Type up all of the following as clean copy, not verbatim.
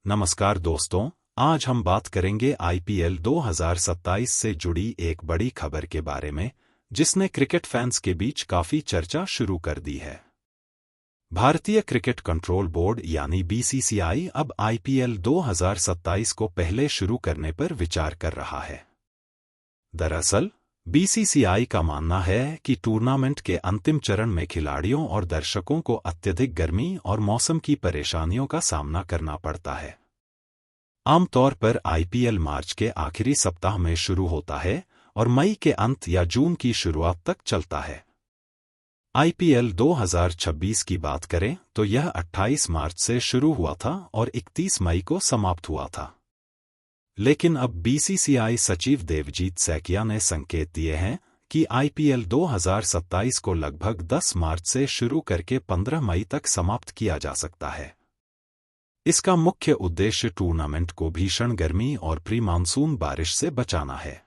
नमस्कार दोस्तों, आज हम बात करेंगे आईपीएल 2027 से जुड़ी एक बड़ी खबर के बारे में, जिसने क्रिकेट फैंस के बीच काफी चर्चा शुरू कर दी है। भारतीय क्रिकेट कंट्रोल बोर्ड यानी बीसीसीआई अब आईपीएल 2027 को पहले शुरू करने पर विचार कर रहा है। दरअसल, बीसीसीआई का मानना है कि टूर्नामेंट के अंतिम चरण में खिलाड़ियों और दर्शकों को अत्यधिक गर्मी और मौसम की परेशानियों का सामना करना पड़ता है। आमतौर पर आईपीएल मार्च के आखिरी सप्ताह में शुरू होता है और मई के अंत या जून की शुरुआत तक चलता है। आईपीएल 2026 की बात करें तो यह 28 मार्च से शुरू हुआ था और 31 मई को समाप्त हुआ था। लेकिन अब बीसीसीआई सचिव देवजीत सैकिया ने संकेत दिए हैं कि आईपीएल 2027 को लगभग 10 मार्च से शुरू करके 15 मई तक समाप्त किया जा सकता है। इसका मुख्य उद्देश्य टूर्नामेंट को भीषण गर्मी और प्री मानसून बारिश से बचाना है।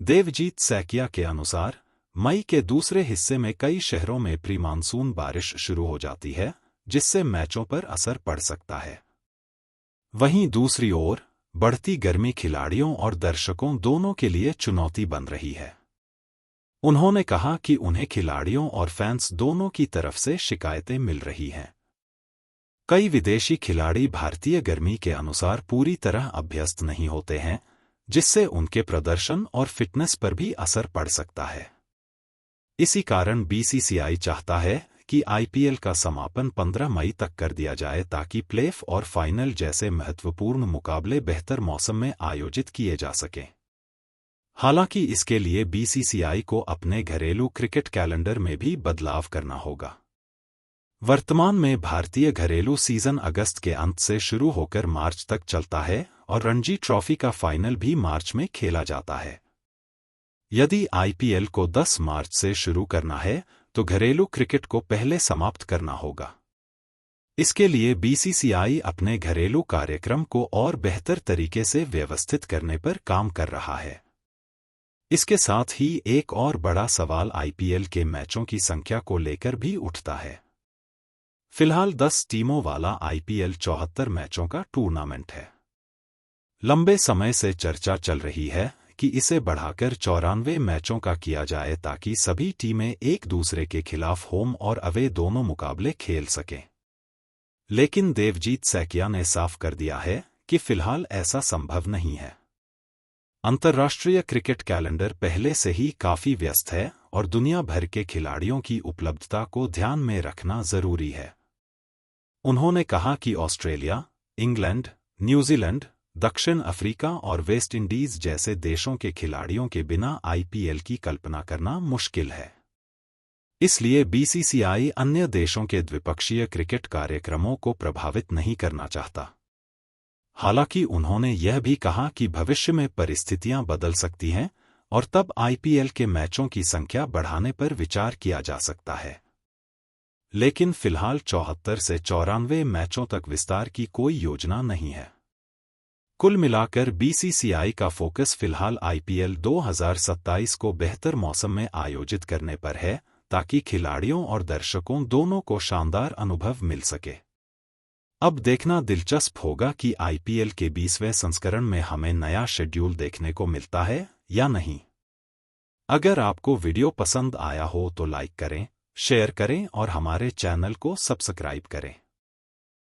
देवजीत सैकिया के अनुसार, मई के दूसरे हिस्से में कई शहरों में प्री मानसून बारिश शुरू हो जाती है, जिससे मैचों पर असर पड़ सकता है। वहीं दूसरी ओर, बढ़ती गर्मी खिलाड़ियों और दर्शकों दोनों के लिए चुनौती बन रही है। उन्होंने कहा कि उन्हें खिलाड़ियों और फैंस दोनों की तरफ से शिकायतें मिल रही हैं। कई विदेशी खिलाड़ी भारतीय गर्मी के अनुसार पूरी तरह अभ्यस्त नहीं होते हैं, जिससे उनके प्रदर्शन और फिटनेस पर भी असर पड़ सकता है। इसी कारण बीसीसीआई चाहता है कि आईपीएल का समापन 15 मई तक कर दिया जाए ताकि प्लेऑफ और फाइनल जैसे महत्वपूर्ण मुकाबले बेहतर मौसम में आयोजित किए जा सकें। हालांकि इसके लिए बीसीसीआई को अपने घरेलू क्रिकेट कैलेंडर में भी बदलाव करना होगा। वर्तमान में भारतीय घरेलू सीजन अगस्त के अंत से शुरू होकर मार्च तक चलता है और रणजी ट्रॉफी का फाइनल भी मार्च में खेला जाता है। यदि आईपीएल को 10 मार्च से शुरू करना है तो घरेलू क्रिकेट को पहले समाप्त करना होगा। इसके लिए बीसीसीआई अपने घरेलू कार्यक्रम को और बेहतर तरीके से व्यवस्थित करने पर काम कर रहा है। इसके साथ ही एक और बड़ा सवाल आईपीएल के मैचों की संख्या को लेकर भी उठता है। फिलहाल 10 टीमों वाला आईपीएल 74 मैचों का टूर्नामेंट है। लंबे समय से चर्चा चल रही है कि इसे बढ़ाकर 94 मैचों का किया जाए ताकि सभी टीमें एक दूसरे के खिलाफ होम और अवे दोनों मुकाबले खेल सकें। लेकिन देवजीत सैकिया ने साफ कर दिया है कि फिलहाल ऐसा संभव नहीं है। अंतर्राष्ट्रीय क्रिकेट कैलेंडर पहले से ही काफी व्यस्त है और दुनिया भर के खिलाड़ियों की उपलब्धता को ध्यान में रखना जरूरी है। उन्होंने कहा कि ऑस्ट्रेलिया, इंग्लैंड, न्यूजीलैंड, दक्षिण अफ्रीका और वेस्ट इंडीज जैसे देशों के खिलाड़ियों के बिना आईपीएल की कल्पना करना मुश्किल है। इसलिए बीसीसीआई अन्य देशों के द्विपक्षीय क्रिकेट कार्यक्रमों को प्रभावित नहीं करना चाहता। हालांकि उन्होंने यह भी कहा कि भविष्य में परिस्थितियां बदल सकती हैं और तब आईपीएल के मैचों की संख्या बढ़ाने पर विचार किया जा सकता है। लेकिन फिलहाल 74 से 94 मैचों तक विस्तार की कोई योजना नहीं है। कुल मिलाकर बीसीसीआई का फोकस फिलहाल आईपीएल 2027 को बेहतर मौसम में आयोजित करने पर है ताकि खिलाड़ियों और दर्शकों दोनों को शानदार अनुभव मिल सके। अब देखना दिलचस्प होगा कि आईपीएल के 20वें संस्करण में हमें नया शेड्यूल देखने को मिलता है या नहीं। अगर आपको वीडियो पसंद आया हो तो लाइक करें, शेयर करें और हमारे चैनल को सब्सक्राइब करें।